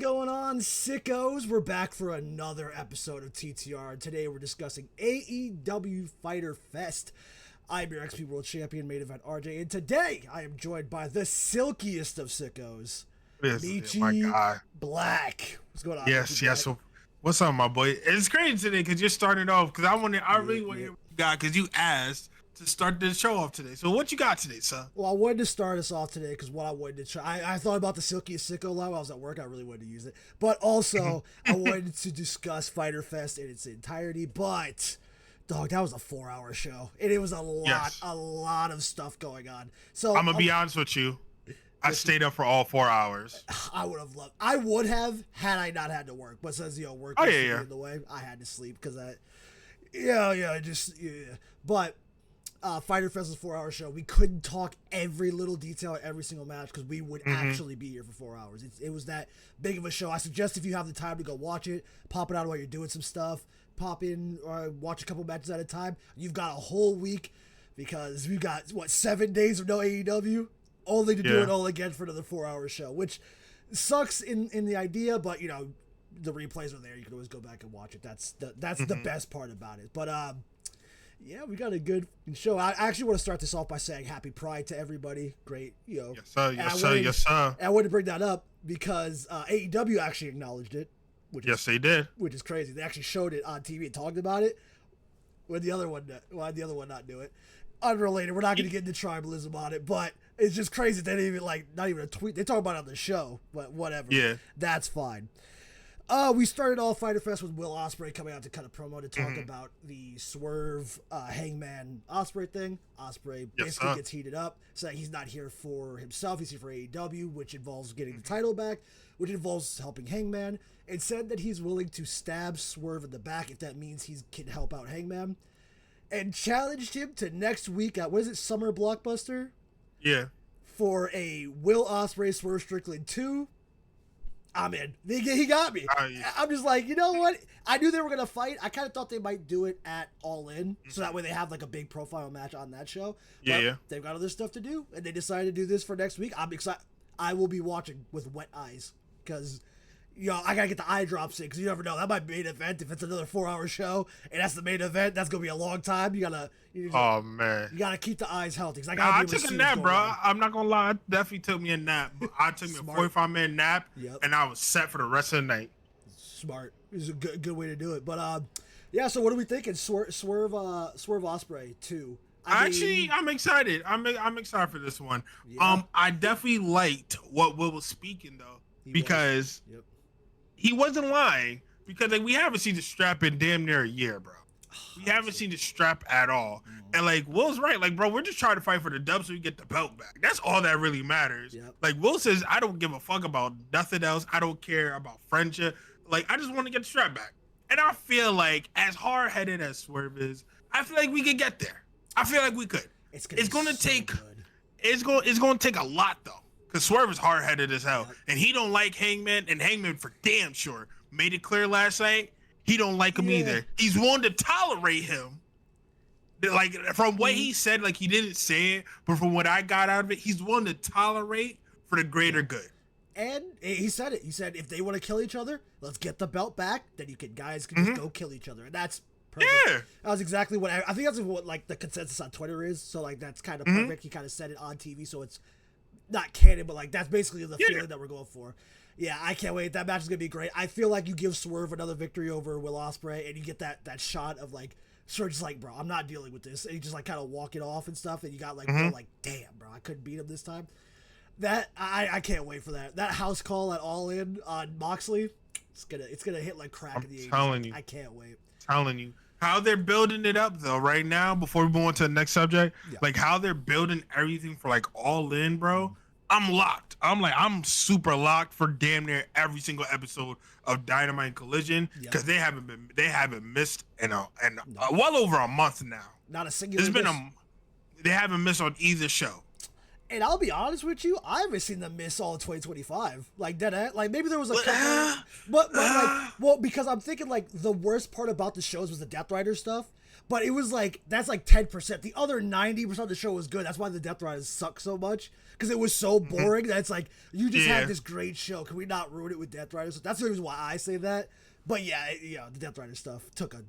going on, sickos? We're back for another episode of TTR, and today we're discussing AEW Fyter Fest. I'm your XP World Champion, main event RJ, and today I am joined by the silkiest of sickos, Michi my guy. Black. What's going on? Yes, yes. So, what's up, my boy? It's crazy today because you're starting off because I really want to hear what you got because you asked to start the show off today. So what you got today, son? Well, I wanted to start us off today because what I wanted to try, I thought about the silkiest sicko line while I was at work. I really wanted to use it, but also I wanted to discuss Fyter Fest in its entirety. But dog, that was a 4-hour show, and it was a lot of stuff going on. So I'm gonna be honest with you. I stayed up for all 4 hours. I would have had I not had to work, but since work was in the way, I had to sleep because But Fyter Fest was a 4-hour show. We couldn't talk every little detail of every single match because we would actually be here for 4 hours. It was that big of a show. I suggest if you have the time to go watch it, pop it out while you're doing some stuff, pop in or watch a couple matches at a time. You've got a whole week because we've got 7 days of no AEW, only to do it all again for another 4-hour show, which sucks in the idea, but the replays are there. You can always go back and watch it. That's the best part about it. But yeah, we got a good show. I actually want to start this off by saying Happy Pride to everybody. Great, Yes, sir. Yes, sir. And I wanted to bring that up because AEW actually acknowledged it. They did. Which is crazy. They actually showed it on TV and talked about it. Why the other one not do it? Unrelated. We're not going to get into tribalism on it, but it's just crazy. They didn't even not even a tweet. They talk about it on the show, but whatever. Yeah, that's fine. We started off Fyter Fest with Will Ospreay coming out to cut a promo to talk about the Swerve Hangman Ospreay thing. Ospreay basically gets heated up, saying he's not here for himself, he's here for AEW, which involves getting the title back, which involves helping Hangman, and said that he's willing to stab Swerve in the back if that means he can help out Hangman, and challenged him to next week at, what is it, Summer Blockbuster? Yeah. For a Will Ospreay Swerve Strickland 2. I'm in. He got me. I'm just like, you know what? I knew they were going to fight. I kind of thought they might do it at All In, so that way they have like a big profile match on that show. But they've got other stuff to do, and they decided to do this for next week. I'm excited. I will be watching with wet eyes because, I got to get the eye drops in because you never know. That might be an event. If it's another 4-hour show and that's the main event, that's going to be a long time. You got to keep the eyes healthy. I took a nap, bro. I'm not going to lie. I definitely took me a nap. I took me a 45-minute nap, and I was set for the rest of the night. Smart. It was a good way to do it. But, so what are we thinking? Swerve Ospreay 2. I'm excited. I'm excited for this one. Yeah. I definitely liked what Will was speaking, though, because he wasn't lying, because we haven't seen the strap in damn near a year, bro. We haven't seen the strap at all. And Will's right. Bro, we're just trying to fight for the dub so we get the belt back. That's all that really matters. Will says, I don't give a fuck about nothing else. I don't care about friendship. I just want to get the strap back. And I feel like, as hard-headed as Swerve is, I feel like we could get there. I feel like we could. It's gonna take a lot, though. Because Swerve is hard-headed as hell. And he don't like Hangman, and Hangman for damn sure made it clear last night he don't like him either. He's willing to tolerate him. From what he said, he didn't say it, but from what I got out of it, he's willing to tolerate for the greater good. And he said it. He said, if they want to kill each other, let's get the belt back. Then guys can just go kill each other. And that's perfect. Yeah. That was exactly what I think that's what the consensus on Twitter is. So that's kind of perfect. He kind of said it on TV, so it's not canon, but that's basically the feeling that we're going for. Yeah, I can't wait. That match is gonna be great. I feel like you give Swerve another victory over Will Ospreay, and you get that shot of Swerve just bro, I'm not dealing with this, and he just kind of walking off and stuff, and you got Will damn, bro, I couldn't beat him this time. That I can't wait for that. That house call at All In on Moxley, it's gonna hit like crack in the 80s. Telling you, I can't wait. Telling you. How they're building it up though right now, before we move on to the next subject, how they're building everything for All In, bro. I'm locked. I'm super locked for damn near every single episode of Dynamite Collision because they haven't missed in well over a month now. Not a singular. They haven't missed on either show. And I'll be honest with you, I haven't seen them miss all of 2025. Like that, like maybe there was a couple, but like, well, because I'm thinking like the worst part about the shows was the Death Rider stuff. But it was like that's like 10%. The other 90% of the show was good. That's why the Death Riders suck so much because it was so boring that it's like you just had this great show. Can we not ruin it with Death Riders? So that's the reason why I say that. But yeah, the Death Rider stuff took a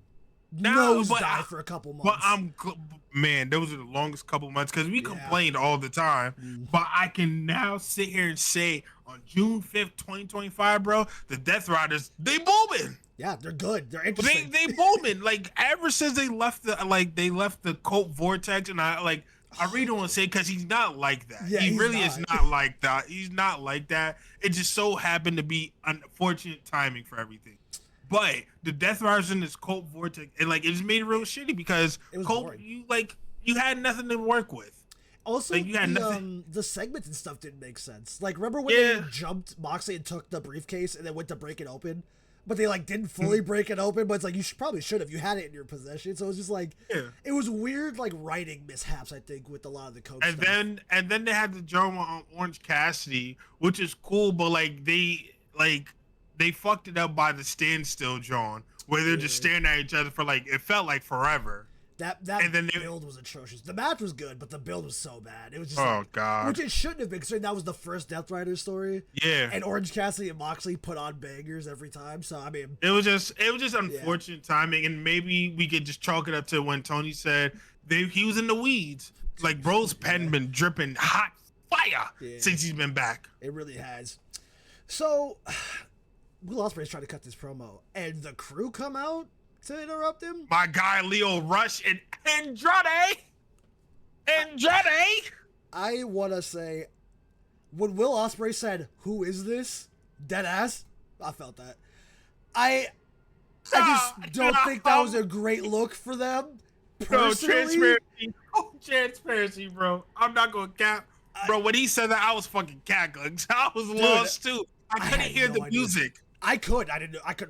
nosedive for a couple months. But man, those are the longest couple months because we complained all the time. But I can now sit here and say on June 5th, 2025, bro, the Death Riders, they booming. Yeah, they're good. They're interesting. They booming. Like ever since they left the cult vortex, and I really don't want to say because he's not like that. Yeah, he really is not like that. He's not like that. It just so happened to be unfortunate timing for everything. But the Death Riders in this cult vortex, and like it just made it real shitty because cult, you had nothing to work with. Also, like, you had nothing. The segments and stuff didn't make sense. Like, remember when they jumped Moxley and took the briefcase and then went to break it open? But they like didn't fully break it open, but it's like you probably should have. You had it in your possession, so it was just like it was weird, like writing mishaps. I think with a lot of the coach and stuff. then they had the drama on Orange Cassidy, which is cool, but like they fucked it up by the standstill, John, where they're just staring at each other for like it felt like forever. That build was atrocious. The match was good, but the build was so bad. It was just God, which it shouldn't have been, considering that was the first Death Rider story. Yeah, and Orange Cassidy and Moxley put on bangers every time. So I mean, it was just unfortunate timing, and maybe we could just chalk it up to when Tony said he was in the weeds. Like bro's pen been dripping hot fire since he's been back. It really has. So Will Ospreay's trying to cut this promo, and the crew come out to interrupt him. My guy Lio Rush and Andrade. I want to say, when Will Ospreay said, "Who is this?" Dead ass. I felt that. I just don't think that was a great look for them. Personally. Transparency, bro. I'm not gonna cap, bro. When he said that, I was fucking cackling. I was lost too. I couldn't hear the music. I couldn't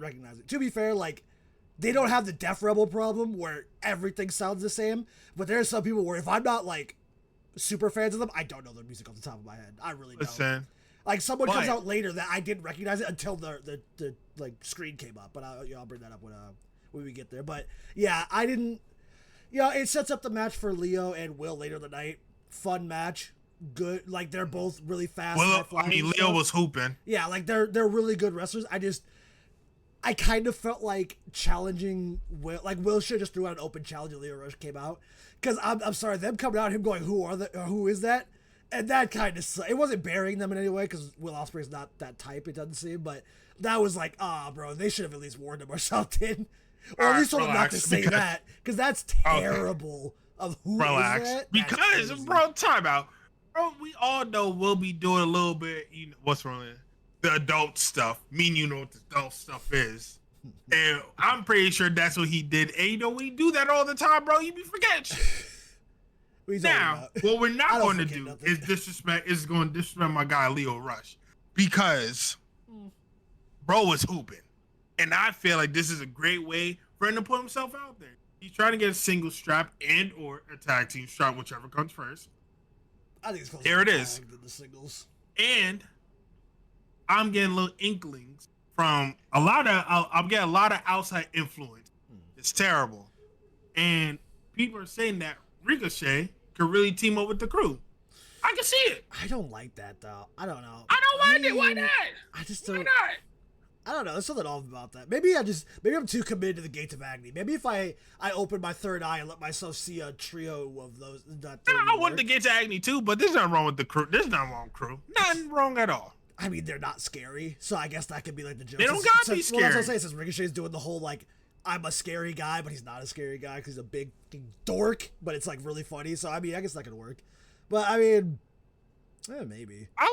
recognize it. To be fair, like, they don't have the Def Rebel problem where everything sounds the same, but there are some people where if I'm not like super fans of them, I don't know their music off the top of my head. I really don't. Listen, like someone comes out later that I didn't recognize it until the like screen came up, but I'll bring that up when we get there. But yeah, I didn't. It sets up the match for Leo and Will later in the night. Fun match. Good, like they're both really fast. Leo was hooping. Yeah, like they're really good wrestlers. I kind of felt like challenging Will. Like Will should just threw out an open challenge and Leo Rush came out. Because I'm sorry, them coming out, him going, who is that? And that kind of it wasn't burying them in any way because Will Ospreay's not that type. It doesn't seem, but that was like, bro, they should have at least warned him or something, or at least told him not to say that because that's terrible. Of who is that? Because bro, time out. Bro, we all know we'll be doing a little bit, what's wrong with it? The adult stuff. You know what the adult stuff is. And I'm pretty sure that's what he did. And we do that all the time, bro. You be forgetting shit. Now, what we're not going to do is going to disrespect my guy Lio Rush. Because bro was hooping. And I feel like this is a great way for him to put himself out there. He's trying to get a single strap and or a tag team strap, whichever comes first. I think it's close. There it is. The singles. And I'm getting little inklings from I'm getting a lot of outside influence. It's terrible. And people are saying that Ricochet could really team up with the crew. I can see it. I don't like that though. I don't know. I don't like it. Why not? I just don't. Why not? I don't know. There's something off about that. Maybe I'm too committed to the Gates of Agony. Maybe if I open my third eye and let myself see a trio of those. I want the Gates of Agony too, but there's nothing wrong with the crew. There's nothing wrong with crew. Nothing wrong at all. I mean, they're not scary, so I guess that could be like the joke. They don't gotta be scary. Well, that's what I'm saying. Since Ricochet's doing the whole like, I'm a scary guy, but he's not a scary guy because he's a big dork, but it's like really funny. So I mean, I guess that could work. But I mean, maybe. I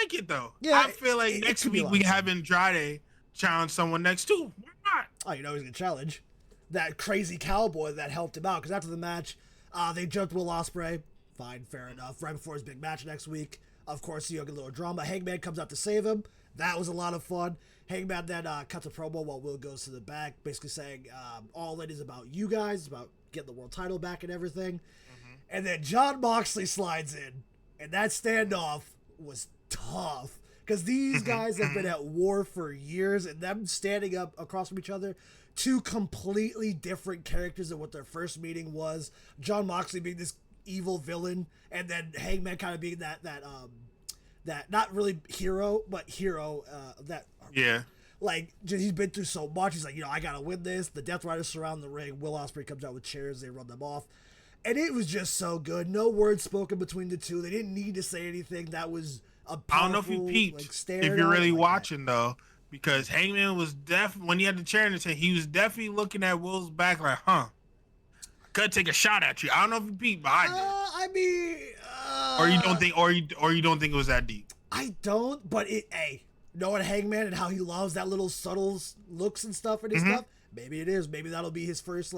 like it though. Yeah, I feel like next week we have Andrade challenge someone next too. Why not? Oh, he's gonna challenge that crazy cowboy that helped him out. Because after the match, they jumped Will Ospreay. Fine, fair enough. Right before his big match next week, of course, you get a little drama. Hangman comes out to save him. That was a lot of fun. Hangman then cuts a promo while Will goes to the back, basically saying all it is about you guys, about getting the world title back and everything. And then Jon Moxley slides in. And that standoff was tough because these guys have been at war for years, and them standing up across from each other, two completely different characters than what their first meeting was. Jon Moxley being this evil villain, and then Hangman kind of being that not really hero, but hero like, he's been through so much. He's like, I gotta win this. The Death Riders surround the ring. Will Ospreay comes out with chairs. They run them off. And it was just so good. No words spoken between the two. They didn't need to say anything. That was a powerful, I don't know if you peeped, if you're really watching, though, because Hangman was when he had the chair in his hand, he was definitely looking at Will's back like, I could take a shot at you. I don't know if you peeped, but I did. I mean... or you don't think, or you don't think it was that deep? I don't, but knowing Hangman and how he loves that little subtle looks and stuff and his stuff, maybe it is. Maybe that'll be his first,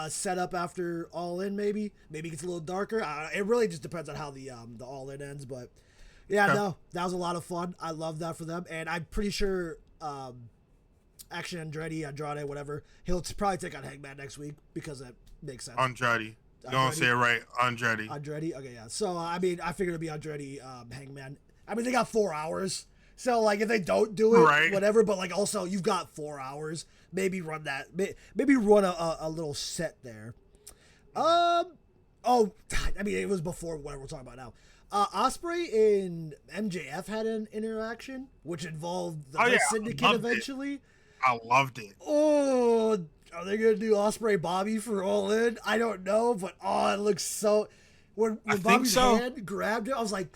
setup after All In, maybe it gets a little darker. It really just depends on how the All In ends, but no, that was a lot of fun. I love that for them, and I'm pretty sure Action Andrade, whatever, he'll probably take on Hangman next week because that makes sense. Andrade. You don't say it right. Andrade. Okay, yeah. So I figured it'd be Andrade, Hangman. They got 4 hours. So, if they don't do it, whatever, but, also, you've got 4 hours. Maybe run that. Maybe run a little set there. It was before what we're talking about now. Ospreay and MJF had an interaction, which involved the Syndicate eventually. I loved it. Oh, are they going to do Ospreay Bobby for All In? I don't know, but, it looks so... When Bobby's hand grabbed it, I was like...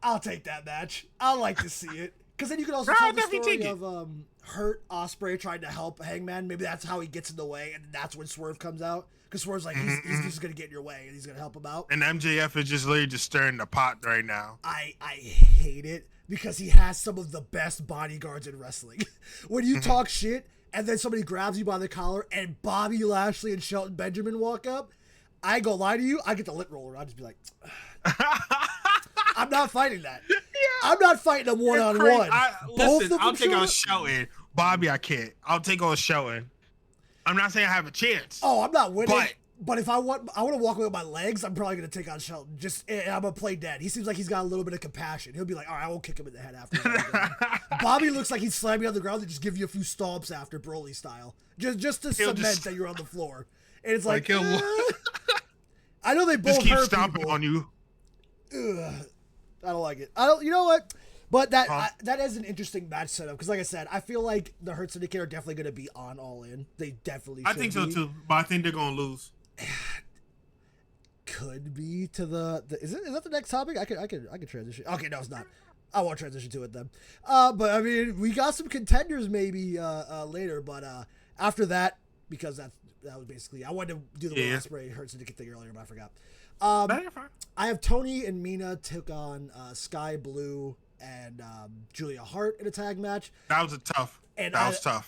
I'll take that match. I like to see it. Because then you can also tell the story of hurt Ospreay trying to help Hangman. Maybe that's how he gets in the way, and that's when Swerve comes out. Because Swerve's like, he's just going to get in your way, and he's going to help him out. And MJF is just literally just stirring the pot right now. I hate it, because he has some of the best bodyguards in wrestling. When you talk shit, and then somebody grabs you by the collar, and Bobby Lashley and Shelton Benjamin walk up, I ain't gonna lie to you, I get the lip roller. I'll just be like... I'm not fighting that. Yeah. I'm not fighting them one-on-one. Listen, I'll take on Shelton. Bobby, I can't. I'll take on Shelton. I'm not saying I have a chance. Oh, I'm not winning. But if I want to walk away with my legs, I'm probably going to take on Shelton. I'm going to play dead. He seems like he's got a little bit of compassion. He'll be like, all right, I won't kick him in the head after. Bobby looks like he's slamming on the ground and just give you a few stomps after, Broly style. Just to cement that you're on the floor. And it's like I know they both just keep hurt stomping people. On you. Ugh. I don't like it. You know what? But that is an interesting match setup because, like I said, I feel like the Hurt Syndicate are definitely going to be on All In. They definitely. I think so too, but I think they're going to lose. Could be to the is that the next topic? I could transition. Okay, no, it's not. I won't transition to it then. But we got some contenders maybe later, but after that, because that was basically I wanted to do the Ospreay Hurt Syndicate thing earlier, but I forgot. I have Tony and Mina took on Sky Blue and Julia Hart in a tag match. That was tough.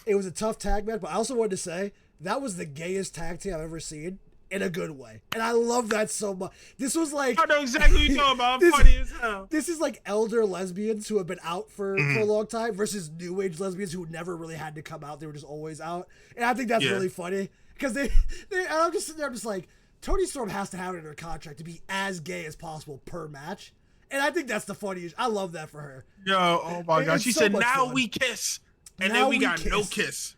It was a tough tag match, but I also wanted to say that was the gayest tag team I've ever seen in a good way. And I love that so much. This was like... I know exactly what you're talking about. I'm funny as hell. This is like elder lesbians who have been out for a long time versus new age lesbians who never really had to come out. They were just always out. And I think that's really funny because I'm just sitting there just like, Toni Storm has to have it in her contract to be as gay as possible per match. And I think that's the funniest. I love that for her. Yo, oh my God. She said, now we kiss. And then we got no kiss.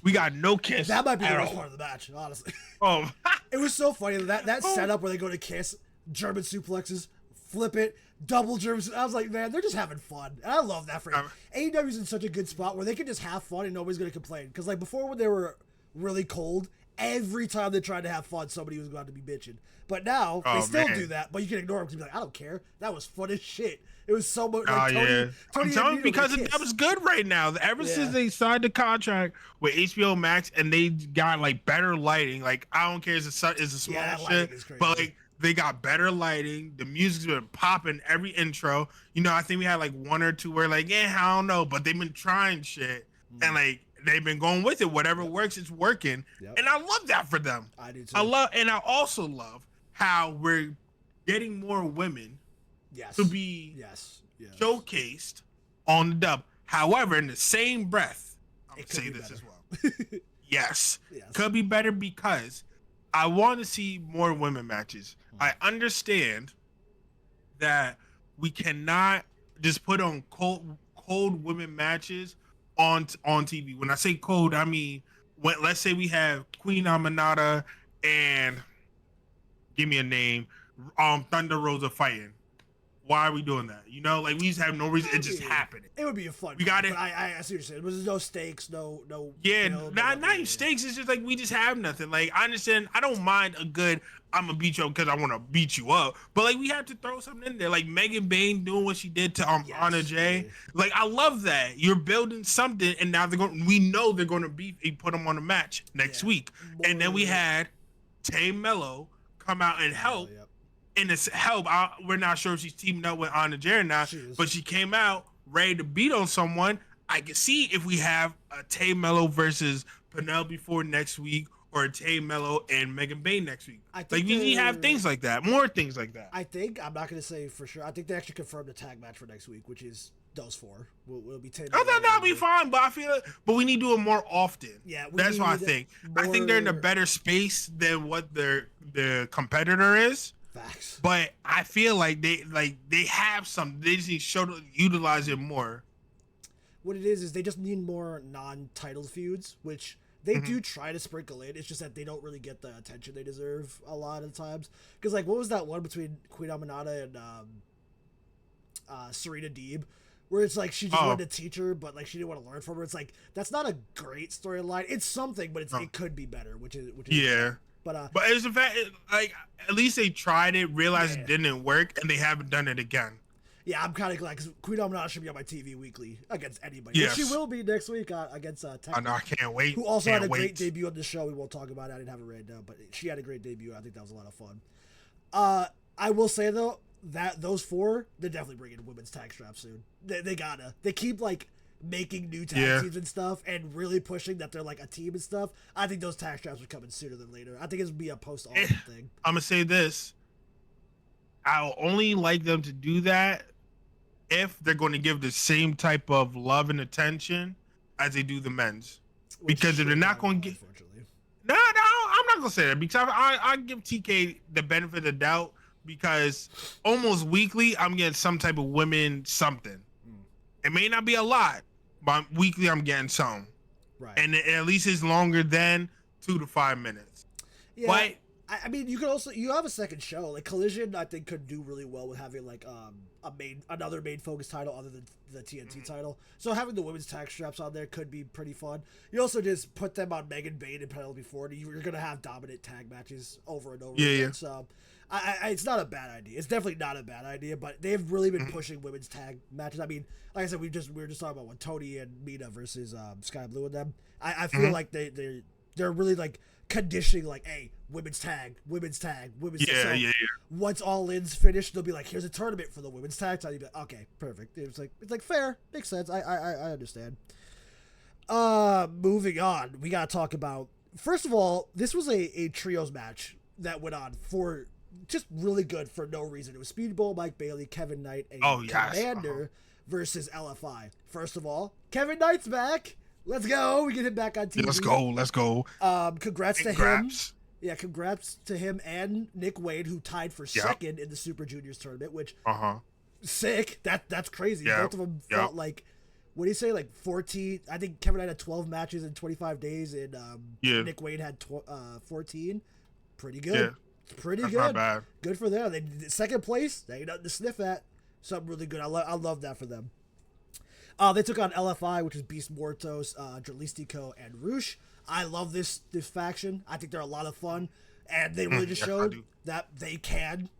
We got no kiss. That might be the worst part of the match, honestly. Oh. It was so funny. That setup where they go to kiss, German suplexes, flip it, double German. I was like, man, they're just having fun. And I love that for them. AEW's in such a good spot where they can just have fun and nobody's going to complain. Because like before when they were really cold, every time they tried to have fun, somebody was going to be bitching. But now, they still do that, but you can ignore them because you're like, I don't care. That was fun as shit. It was so much. Like, Tony I'm telling you because that was good right now. Ever since they signed the contract with HBO Max and they got like better lighting, like I don't care, it's a small shit, but like they got better lighting. The music's been popping every intro. I think we had like one or two where like, I don't know, but they've been trying shit and like they've been going with it. Whatever works, it's working, and I love that for them. I do too. I also love how we're getting more women. To be showcased on the dub. However, in the same breath, I'm going to say this as well. Yes. Could be better because I want to see more women matches. I understand that we cannot just put on cold women matches on TV. When I say cold, I mean let's say we have Queen Aminata and give me a name, Thunder Rosa fighting. Why are we doing that? You know, like we just have no reason. It just happening. It would be a fun. We got it. I see what you're saying. There's no stakes, no. Yeah, not even stakes. It's just like we just have nothing. Like I understand. I don't mind a good. I'm gonna beat you up because I want to beat you up. But like we have to throw something in there. Like Megan Bain doing what she did to Anna Jay. Yeah. Like I love that. You're building something, and now they're going. We know they're going to put them on a match next week. And then we had Tay Mello come out and help. And it's help. We're not sure if she's teaming up with Anna Jay or not, but she came out ready to beat on someone. I can see if we have a Tay Mello versus Penelope Ford next week, or a Tay Mello and Megan Bain next week. Like we have things like that, more things like that. I think I'm not going to say for sure. I think they actually confirmed the tag match for next week, which is those four. Will be Tay Mello. That'll be fine, but I feel but we need to do it more often. Yeah, that's what I think. I think they're in a better space than what their competitor is. Facts. But I feel like they have something. They just need to utilize it more. What it is they just need more non-title feuds, which they do try to sprinkle in. It's just that they don't really get the attention they deserve a lot of times. Because like, what was that one between Queen Aminata and Serena Deeb, where it's like she just wanted to teach her, but like she didn't want to learn from her. It's like that's not a great storyline. It's something, but it could be better. Which is yeah. But it's the fact, like, at least they tried it, realized it didn't work, and they haven't done it again. Yeah, I'm kind of glad, because Queen Aminata should be on my TV weekly against anybody. Yes. She will be next week against Tech. I know, I can't wait. Who also had a great debut on the show. We won't talk about it. I didn't have it written down, but she had a great debut. I think that was a lot of fun. I will say, though, that those four, they're definitely bringing women's tag straps soon. They gotta. They keep, like, making new tag teams and stuff and really pushing that they're like a team and stuff. I think those tag straps are coming sooner than later. I think it's gonna be a post-Austin thing. I'm gonna say this. I'll only like them to do that if they're going to give the same type of love and attention as they do the men's. Because if they're not going to get... No, I'm not going to say that, because I give TK the benefit of the doubt, because almost weekly I'm getting some type of women something. It may not be a lot, but weekly I'm getting some. Right. And at least it's longer than 2 to 5 minutes. Yeah. But I mean, you have a second show. Like Collision, I think could do really well with having like another main focus title other than the TNT title. So having the women's tag straps on there could be pretty fun. You also just put them on Megan Bain and Penelope Ford. You're gonna have dominant tag matches over and over again. Yeah. So it's not a bad idea. It's definitely not a bad idea, but they've really been pushing women's tag matches. I mean, like I said, we were just talking about when Tony and Mina versus Sky Blue and them. I feel like they're really like conditioning, like, hey, women's tag. Yeah. Once All In's finished, they'll be like, here's a tournament for the women's tag title. You'll be like, okay, perfect. It's like fair, makes sense. I understand. Moving on, we gotta talk about, first of all, this was a trios match that went on for just really good for no reason. It was Speedball, Mike Bailey, Kevin Knight, and Commander versus LFI. First of all, Kevin Knight's back. Let's go. We get him back on TV. Let's go. Congrats to him. Yeah, congrats to him and Nick Wade, who tied for second in the Super Juniors tournament, which sick. That's crazy. Both of them fought like, what do you say, like 14? I think Kevin Knight had 12 matches in 25 days, and Nick Wade had 14. Pretty good. Yeah. Pretty good. Not bad. Good for them. They second place. They ain't nothing to sniff at. Something really good. I love that for them. They took on LFI, which is Beast Mortos, Dralistico, and Roosh. I love this faction. I think they're a lot of fun, and they really just showed that they can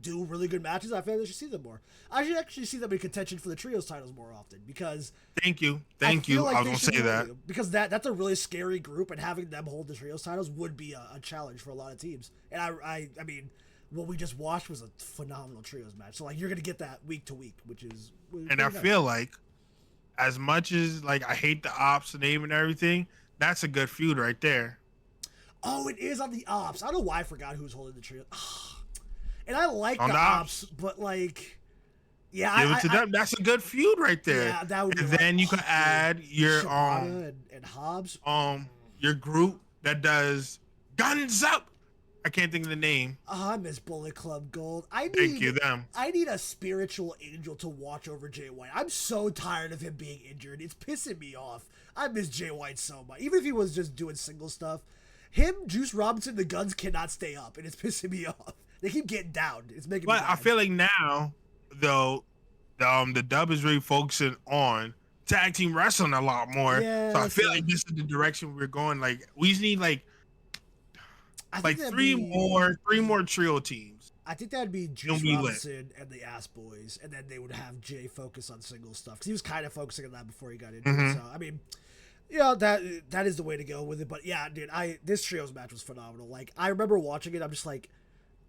do really good matches. I feel like they should see them more. I should actually see them in contention for the trios titles more often, because thank you. Like I was gonna say that, because that's a really scary group, and having them hold the trios titles would be a challenge for a lot of teams. And I mean, what we just watched was a phenomenal trios match. So like, you're gonna get that week to week, which is and I feel like, as much as like I hate the Ops name and everything, that's a good feud right there. Oh, it is on the Ops. I don't know why I forgot who's holding the trio. And I like the Ops, but like, yeah, give it to them. That's a good feud right there. Yeah, that would be. And then you can add your and Hobbs. Your group that does Guns Up. I can't think of the name. Oh, I miss Bullet Club Gold. Thank you, them. I need a spiritual angel to watch over Jay White. I'm so tired of him being injured. It's pissing me off. I miss Jay White so much. Even if he was just doing single stuff. Him, Juice Robinson, the Guns cannot stay up, and it's pissing me off. They keep getting down. It's making me mad. I feel like now, though, the dub is really focusing on tag team wrestling a lot more. Yeah, so I feel like this is the direction we're going. Like, we just need like three more trio teams. I think that'd be Juice Robinson and the Ass Boys, and then they would have Jay focus on single stuff because he was kind of focusing on that before he got injured. Mm-hmm. So I mean, yeah, that is the way to go with it. But yeah, dude, this trios match was phenomenal. Like, I remember watching it, I'm just like,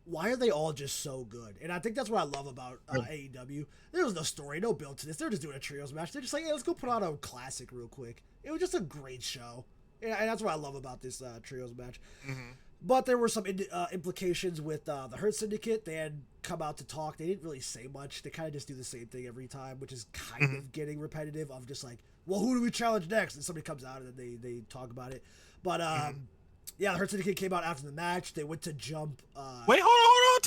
why are they all just so good? And I think that's what I love about AEW. There was no story, no build to this. They're just doing a trios match. They're just like, hey, let's go put on a classic real quick. It was just a great show, and that's what I love about this trios match. Mm-hmm. But there were some implications with the Hurt Syndicate. They had come out to talk. They didn't really say much. They kind of just do the same thing every time, which is kind of getting repetitive of just like, well, who do we challenge next? And somebody comes out and then they talk about it. But yeah, the Hurt Syndicate came out after the match. They went to jump. Wait, hold on.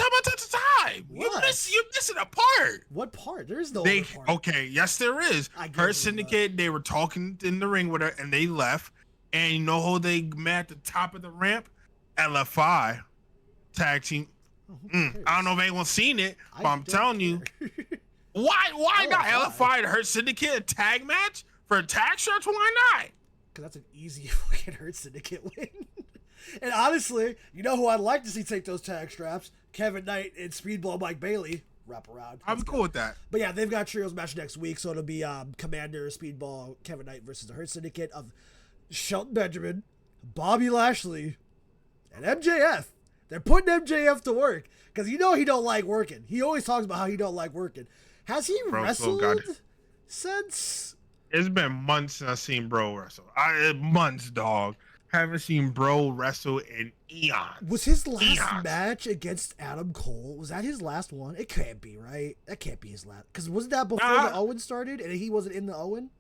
Time. You're missing a part. What part? There is no other part. Okay, yes, there is. Hurt Syndicate, they were talking in the ring with her, and they left. And you know who they met at the top of the ramp? LFI tag team. I don't know if anyone's seen it, but I'm telling you. Why not LFI and Hurt Syndicate a tag match for a tag stretch? Why not? Because that's an easy fucking Hurt Syndicate win. And honestly, you know who I'd like to see take those tag straps? Kevin Knight and Speedball Mike Bailey wrap around. I'm cool with that. But yeah, they've got trios match next week, so it'll be Commander, Speedball, Kevin Knight versus the Hurt Syndicate of Shelton Benjamin, Bobby Lashley, and MJF. They're putting MJF to work because you know he don't like working. He always talks about how he don't like working. Has he wrestled since? It's been months since I've seen Bro wrestle. Months, dog. Haven't seen Bro wrestle in eons. Was his last match against Adam Cole? Was that his last one? It can't be, right? That can't be his last. Because wasn't that before the Owen started and he wasn't in the Owen?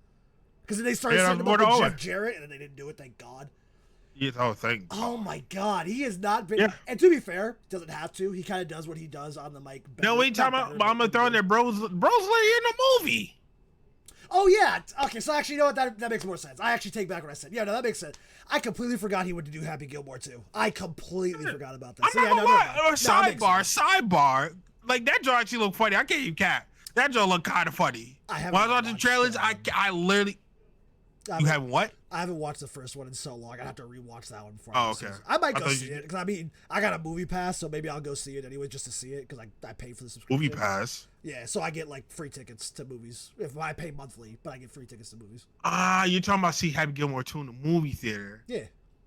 Because then they started setting him up with Jeff Jarrett and then they didn't do it, thank God. Oh my God, he has not been. Yeah. And to be fair, doesn't have to. He kind of does what he does on the mic. No, wait, time out. I'm gonna throw in there. Bro's like in the movie. Oh yeah. Okay, so actually, you know what? That makes more sense. I actually take back what I said. Yeah, no, that makes sense. I completely forgot he went to do Happy Gilmore too. I completely forgot about that. I'm not gonna lie. Sidebar. Like that Joe actually looked funny. I can't even cap. That Joe looked kind of funny. When I was watching the trailers, I literally. You haven't what? I haven't watched the first one in so long. I have to rewatch that one before. Okay. I might go see it because I mean I got a movie pass, so maybe I'll go see it anyway just to see it because I pay for the subscription. Movie pass. Yeah, so I get like free tickets to movies if I pay monthly, but I get free tickets to movies. You're talking about see Happy Gilmore 2 in the movie theater? Yeah.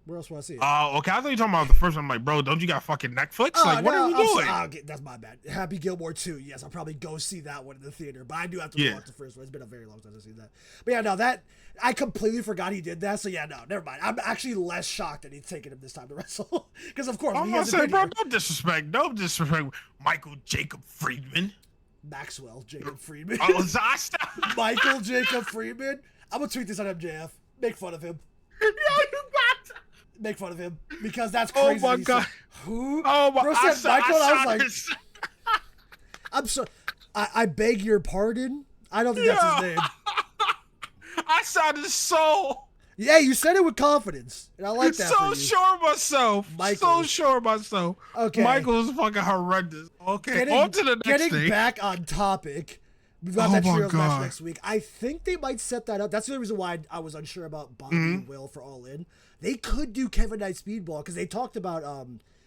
Where else would I see it? Oh, okay. I thought you were talking about the first one. I'm like, bro, don't you got fucking Netflix? What are we doing? That's my bad. Happy Gilmore 2. Yes, I'll probably go see that one in the theater, but I do have to watch the first one. It's been a very long time since I've seen that. But yeah, no, I completely forgot he did that. So yeah, no, never mind. I'm actually less shocked that he's taking him this time to wrestle because of course I'm gonna say, bro, don't disrespect Michael Jacob Friedman. Maxwell Jacob Friedman. Michael Jacob Friedman. I'm gonna tweet this on MJF. Make fun of him. Yeah, you got to. Make fun of him because that's crazy. Oh my God. Who? Oh my! Bro said Michael. I was like, I'm so. I beg your pardon. I don't think that's his name. I sounded so. Yeah, you said it with confidence, and I like that. So sure of myself. Michael. So sure of myself. Okay. Michael's fucking horrendous. Okay. On to the next thing. Getting back on topic. We've got that trios match next week. I think they might set that up. That's the only reason why I was unsure about Bobby and Will for All In. They could do Kevin Knight Speedball because they talked about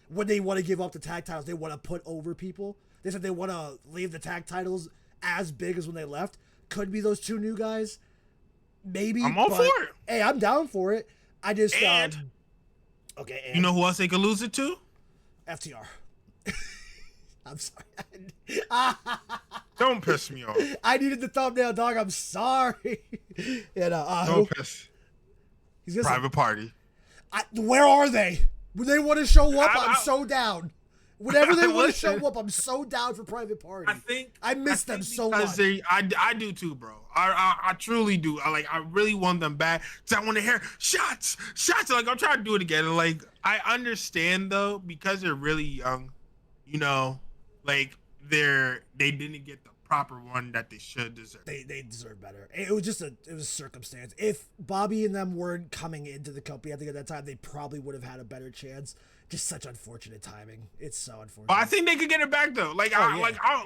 when they want to give up the tag titles, they want to put over people. They said they want to leave the tag titles as big as when they left. Could be those two new guys. Maybe. I'm all for it. Hey, I'm down for it. I just okay. You know who else they could lose it to? FTR. I'm sorry. Don't piss me off. I needed the thumbnail, dog. I'm sorry. Don't piss. He's Private Party. Where are they? When they want to show up, I'm so down. Whenever they want to show up, I'm so down for Private Party. I miss them so much. I do too, bro. I truly do. I really want them back. Cause I want to hear shots. Like I'm trying to do it again. Like I understand though, because they're really young, you know, like they didn't get the proper one that they should deserve. They deserve better. It was a circumstance. If Bobby and them weren't coming into the company, I think at that time they probably would have had a better chance. Just such unfortunate timing. It's so unfortunate. But I think they could get it back though. Like,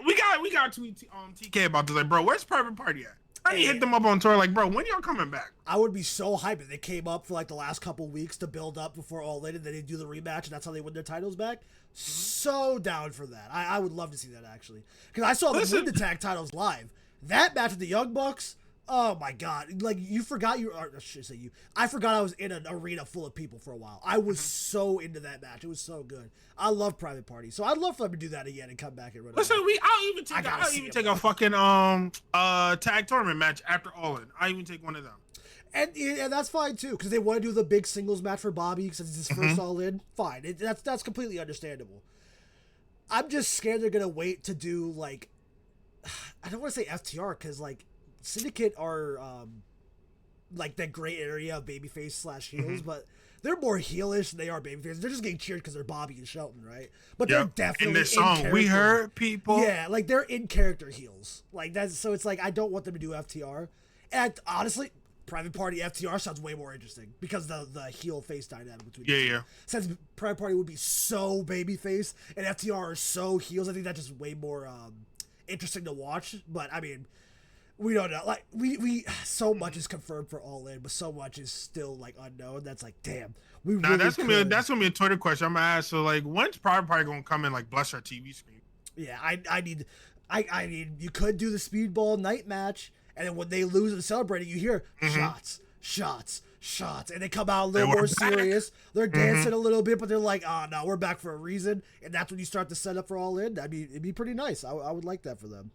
we got to tweet TK about this. Like, bro, where's Private Party at? I need to hit them up on Twitter. Like, bro, when y'all coming back? I would be so hyped if they came up for like the last couple weeks to build up before All In, and then they do the rematch, and that's how they win their titles back. Mm-hmm. So down for that. I would love to see that actually, because I saw them win the tag titles live. That match with the Young Bucks. Oh my God! Like you forgot I forgot I was in an arena full of people for a while. I was so into that match. It was so good. I love Private Party, so I'd love for them to do that again and come back and run. Listen, I'll even take a fucking tag tournament match after All In. I even take one of them. And that's fine too, because they want to do the big singles match for Bobby since it's his first All In. Fine, that's completely understandable. I'm just scared they're gonna wait to do like, I don't want to say FTR because like. Syndicate are like that gray area of babyface / heels, but they're more heelish than they are babyface. They're just getting cheered because they're Bobby and Shelton, right? But they're definitely in this song. We hurt people. Yeah, like they're in character heels. Like that's so it's like I don't want them to do FTR. And honestly, Private Party FTR sounds way more interesting because the heel face dynamic between them. Since Private Party would be so babyface and FTR are so heels, I think that's just way more interesting to watch. But I mean. We don't know. Like we so much is confirmed for All In, but so much is still like unknown. That's like, damn. That's gonna be a Twitter question. I'm gonna ask. So like, when's Private Party gonna come in? Like, bless our TV screen. Yeah, I mean, you could do the Speedball night match, and then when they lose and celebrate it, you hear shots, and they come out a little more serious. They're dancing a little bit, but they're like, oh no, we're back for a reason, and that's when you start to set up for All In. It'd be pretty nice. I would like that for them.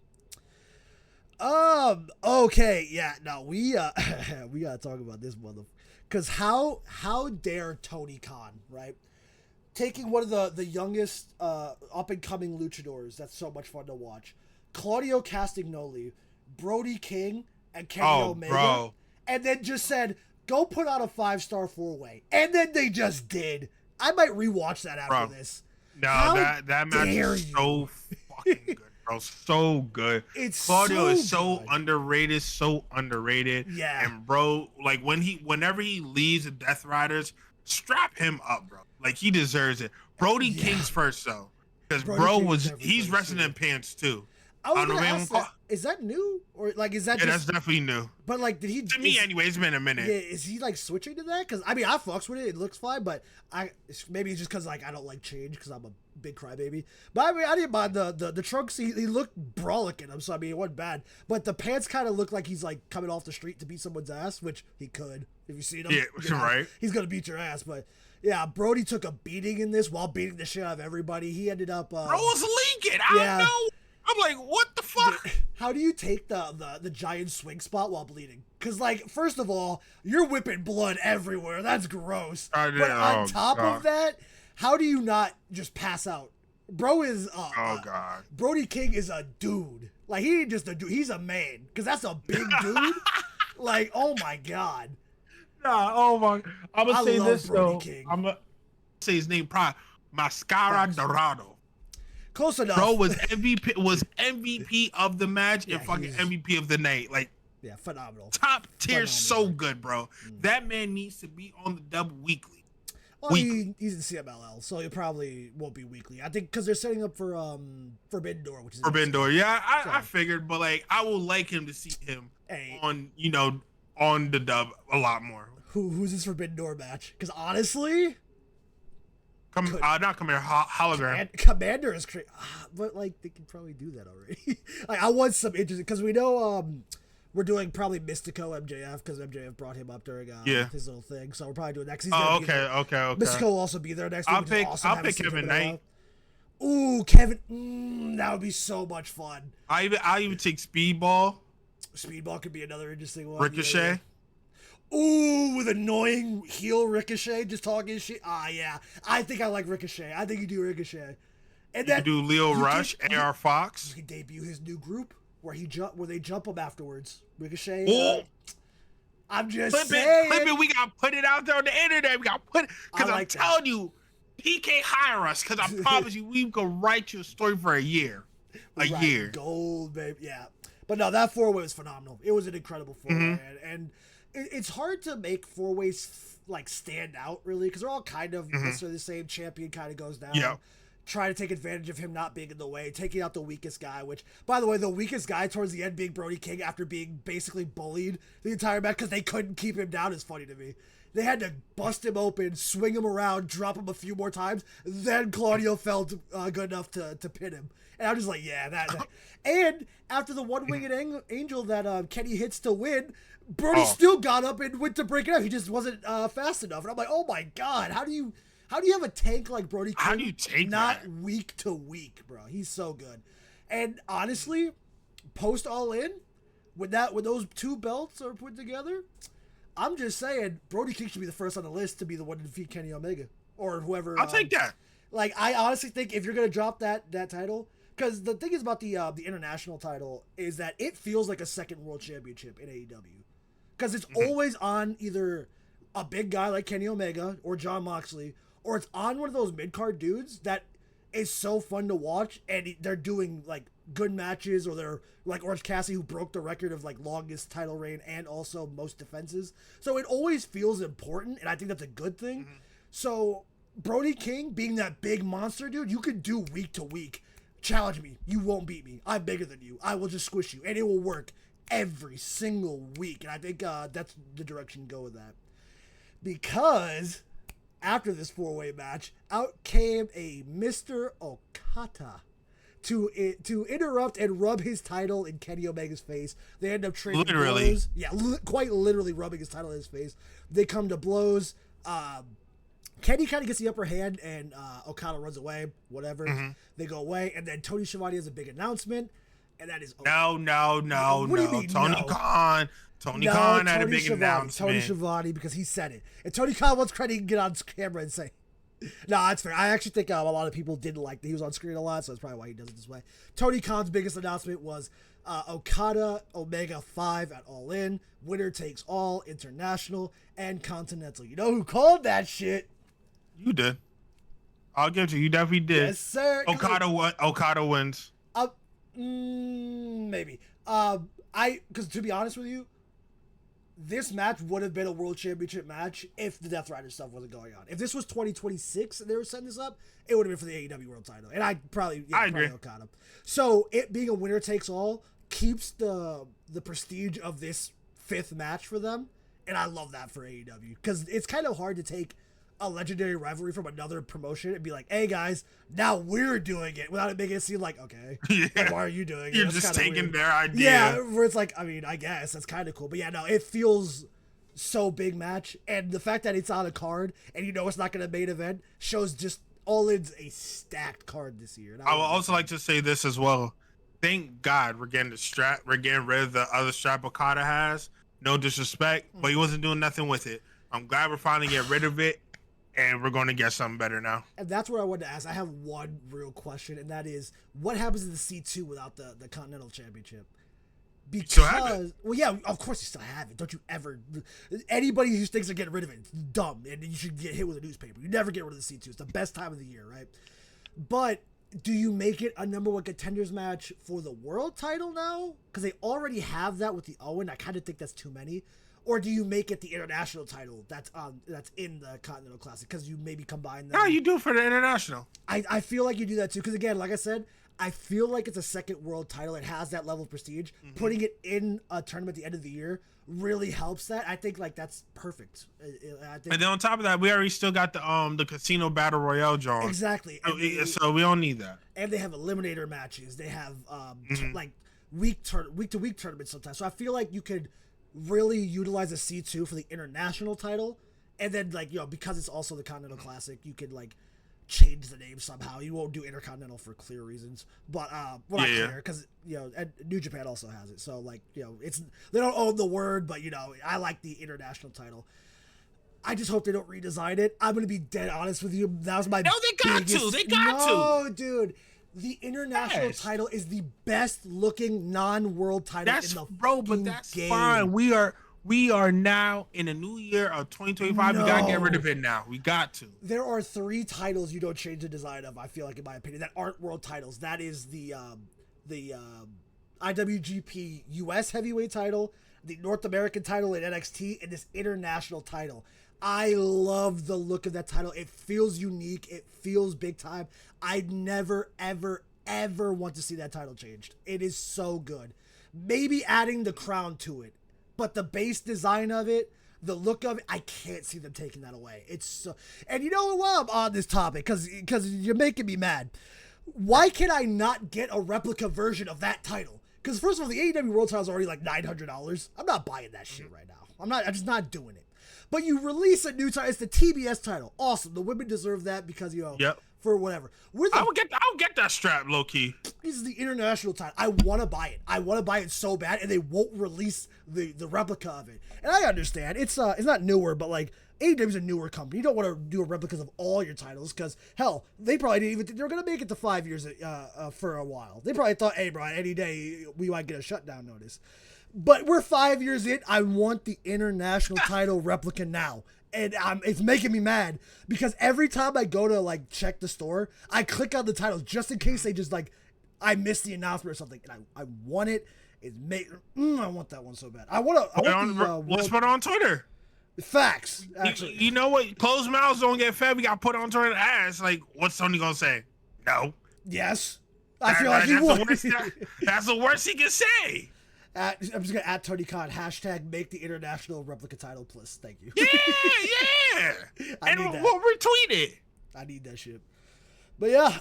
Okay, yeah, no, we gotta talk about this because how dare Tony Khan, right? Taking one of the youngest up and coming luchadors that's so much fun to watch, Claudio Castagnoli, Brody King, and Kenny Omega, and then just said, go put out a 5-star 4-way, and then they just did. I might rewatch that after this. No, that match is so fucking good. Bro, so good. Claudio is so underrated, Yeah. And bro, like whenever he leaves the Death Riders, strap him up, bro. Like he deserves it. Brody King's first though, because he's wrestling in pants too. I was gonna ask that, is that new or like is that? Yeah, that's definitely new. But like, did he? To me, anyway, it's been a minute. Yeah, is he like switching to that? Because I mean, I fucks with it. It looks fine, but maybe it's just because like I don't like change because I'm a big crybaby. But I mean, I didn't mind the trunks. He looked brolic in them, so I mean, it wasn't bad. But the pants kind of look like he's like coming off the street to beat someone's ass, which he could if you see him. Yeah, right. He's gonna beat your ass, but. Yeah, Brody took a beating in this while beating the shit out of everybody. He ended up. Bro was leaking. I don't know. I'm like, what the fuck? How do you take the giant swing spot while bleeding? Because, like, first of all, you're whipping blood everywhere. That's gross. But on top of that, how do you not just pass out? Bro is... God. Brody King is a dude. Like, he ain't just a dude. He's a man. Because that's a big dude. Like, oh, my God. Nah, oh, my... I'm going to say this, though. King. I'm going to say his name probably. Mascara Dorado. Close enough. Bro was MVP of the match and fucking MVP of the night. Like, yeah, phenomenal. Top tier, so good, bro. That man needs to be on the double weekly. Well, he's in CMLL, so he probably won't be weekly. I think because they're setting up for Forbidden Door, which is Forbidden Door. Yeah, I figured, but like, I would like him to see him on the dub a lot more. Who's this Forbidden Door match? Because honestly. Not come here, hologram. Commander is crazy, but like they can probably do that already. Like I want some interesting because we know we're doing probably Mystico MJF because MJF brought him up during his little thing, so we're probably doing that. Okay. Mystico will also be there next week. I'll pick Kevin Knight. Ooh, Kevin, that would be so much fun. I'll even take Speedball. Speedball could be another interesting one. Ricochet. Yeah. Ooh, with annoying heel Ricochet just talking shit. Yeah. I think I like Ricochet. I think you do Ricochet. And you can do Leo Rush, AR Fox. You can debut his new group where they jump him afterwards. Ricochet. I'm just saying. Clip it. We got to put it out there on the internet. We got to put it. Because I'm telling you, he can't hire us. Because I promise you, we can write you a story for a year. A year. Gold, babe. Yeah. But no, that 4-way was phenomenal. It was an incredible 4-way. And it's hard to make 4-ways like stand out, really. Because they're all kind of the same. Champion kind of goes down. Yeah. Try to take advantage of him not being in the way, taking out the weakest guy, which, by the way, the weakest guy towards the end being Brody King after being basically bullied the entire match because they couldn't keep him down is funny to me. They had to bust him open, swing him around, drop him a few more times, then Claudio felt good enough to pin him. And I'm just like, yeah, that. And after the one-winged angel that Kenny hits to win, Brody still got up and went to break it up. He just wasn't fast enough. And I'm like, oh my God, how do you have a tank like Brody King? How do you take not that? Week to week, bro? He's so good. And honestly, post All In, when those 2 belts are put together, I'm just saying Brody King should be the first on the list to be the one to defeat Kenny Omega or whoever. I'll take that. Like, I honestly think if you're gonna drop that title, because the thing is about the international title is that it feels like a second world championship in AEW, because it's always on either a big guy like Kenny Omega or Jon Moxley, or it's on one of those mid-card dudes that is so fun to watch, and they're doing, like, good matches, or they're, like, Orange Cassidy, who broke the record of, like, longest title reign and also most defenses. So it always feels important, and I think that's a good thing. So Brody King, being that big monster dude, you could do week to week. Challenge me. You won't beat me. I'm bigger than you. I will just squish you, and it will work every single week, and I think that's the direction to go with that. Because after this 4-way match, out came a Mr. Okada to interrupt and rub his title in Kenny Omega's face. They end up trading blows. Yeah, quite literally rubbing his title in his face. They come to blows. Kenny kind of gets the upper hand, and Okada runs away. Whatever. They go away, and then Tony Schiavone has a big announcement, and that is no. What do you mean, Tony Khan had a big announcement. Tony Schiavone, because he said it. And Tony Khan wants credit, he can get on camera and say, no, that's fair. I actually think a lot of people didn't like that he was on screen a lot, so that's probably why he does it this way. Tony Khan's biggest announcement was Okada Omega 5 at All In, winner takes all, international and continental. You know who called that shit? You did. I'll give it to you. You definitely did. Yes, sir. Okada wins. Maybe. Because to be honest with you, this match would have been a world championship match if the Death Rider stuff wasn't going on. If this was 2026 and they were setting this up, it would have been for the AEW world title. And I agree. Okada. So it being a winner takes all keeps the prestige of this 5th match for them. And I love that for AEW, because it's kind of hard to take a legendary rivalry from another promotion and be like, hey guys, now we're doing it, without it making it seem like, okay, like, why are you doing it? You're just taking weird. Their idea. Yeah, where it's like, I mean, I guess that's kind of cool, but yeah, no, it feels so big match, and the fact that it's on a card and you know it's not going to main event shows just All In's a stacked card this year. I would also like to say this as well. Thank God we're getting rid of the other strap Okada has. No disrespect, but he wasn't doing nothing with it. I'm glad we're finally getting rid of it. And we're going to get something better now. And that's what I wanted to ask. I have one real question, and that is, what happens to the C2 without the Continental Championship? Because, well, yeah, of course you still have it. Don't you ever... Anybody who thinks they're getting rid of it is dumb, and you should get hit with a newspaper. You never get rid of the C2. It's the best time of the year, right? But do you make it a number 1 contenders match for the world title now? Because they already have that with the Owen. I kind of think that's too many. Or do you make it the international title that's in the Continental Classic? Because you maybe combine them. No, you do it for the international. I feel like you do that too. Because again, like I said, I feel like it's a second world title. It has that level of prestige. Putting it in a tournament at the end of the year really helps that. I think like that's perfect. I think, and then on top of that, we already still got the Casino Battle Royale draw. Exactly. So we don't need that. And they have eliminator matches. They have like week to week tournaments sometimes. So I feel like you could really utilize a C2 for the international title, and then like, you know, because it's also the Continental Classic, you could like change the name somehow. You won't do Intercontinental for clear reasons, but not clear, because you know, and New Japan also has it, so like, you know, it's, they don't own the word, but you know, I like the international title. I just hope they don't redesign it. I'm gonna be dead honest with you. That was my no. They got biggest... to. They got No, dude. The international title is the best looking non-world title in the but that's game. fine. We are now in a new year of 2025. No. We gotta get rid of it now. We got to. There are 3 titles you don't change the design of, I feel like, in my opinion, that aren't world titles. That is the IWGP US heavyweight title, the North American title in NXT, and this international title. I love the look of that title. It feels unique. It feels big time. I'd never, ever, ever want to see that title changed. It is so good. Maybe adding the crown to it, but the base design of it, the look of it, I can't see them taking that away. It's so... And you know what, while I'm on this topic, because you're making me mad, why can I not get a replica version of that title? Because first of all, the AEW World title is already like $900. I'm not buying that shit right now. I'm just not doing it. But you release a new title. It's the TBS title. Awesome. The women deserve that because, you know, for whatever. I would get that strap, low key. This is the international title. I want to buy it. I want to buy it so bad, and they won't release the replica of it. And I understand. It's not newer, but like AEW's a newer company. You don't want to do replicas of all your titles because, hell, they probably didn't even think they were going to make it to 5 years for a while. They probably thought, hey, bro, any day we might get a shutdown notice. But we're 5 years in. I want the international title replica now. And it's making me mad because every time I go to like check the store, I click on the titles just in case they just like, I missed the announcement or something. And I want it. I want that one so bad. Let's put it on Twitter. Facts. Actually, you know what? Closed mouths don't get fed. We got put on Twitter and ask, like, what's Tony gonna say? No. Yes. I feel like he would. That's the worst he can say. I'm just gonna add Tony Khan # make the international replica title plus. Thank you. Yeah. And we'll retweet it. I need that shit. But yeah,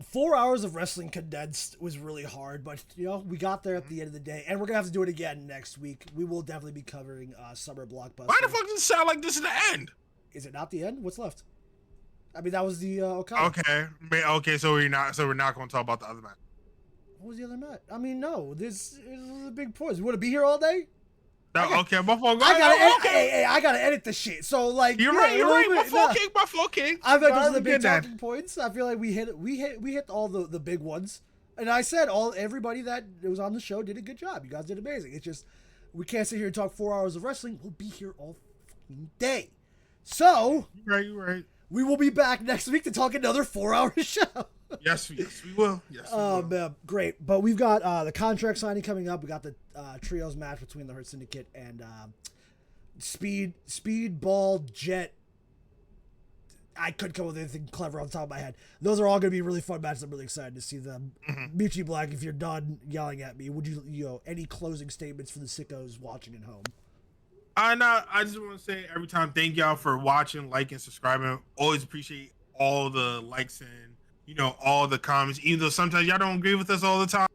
4 hours of wrestling condensed was really hard, but you know we got there at the end of the day, and we're gonna have to do it again next week. We will definitely be covering Summer Blockbuster. Why the fuck does it sound like this is the end? Is it not the end? What's left? I mean, that was the OKADA. Okay. So we're not gonna talk about the other match. What was the other match? I mean, no. This is a big point. You want to be here all day? Okay, my fault. I gotta edit the shit. So like, you're right. My fault, King. I feel like those are the big talking points. I feel like we hit all the big ones. And I said everybody that was on the show did a good job. You guys did amazing. It's just we can't sit here and talk 4 hours of wrestling. We'll be here all fucking day. So you're right. We will be back next week to talk another 4-hour show. Yes, we will. Man, great. But we've got the contract signing coming up. We got the trios match between the Hurt Syndicate and Speedball Jet. I couldn't come up with anything clever off the top of my head. Those are all going to be really fun matches. I'm really excited to see them. Michi Black, if you're done yelling at me, would you any closing statements for the sickos watching at home? I just want to say every time, thank y'all for watching, liking, subscribing. Always appreciate all the likes and all the comments. Even though sometimes y'all don't agree with us all the time,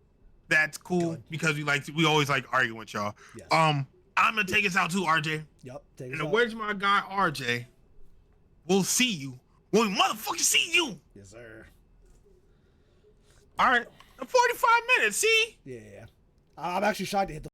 that's cool because we always like arguing with y'all. Yes. I'm gonna take us out too, RJ. Yep. And where's my guy RJ? We'll see you when we motherfucking see you. Yes, sir. All right. 45 minutes. See? Yeah. I'm actually shocked to hit the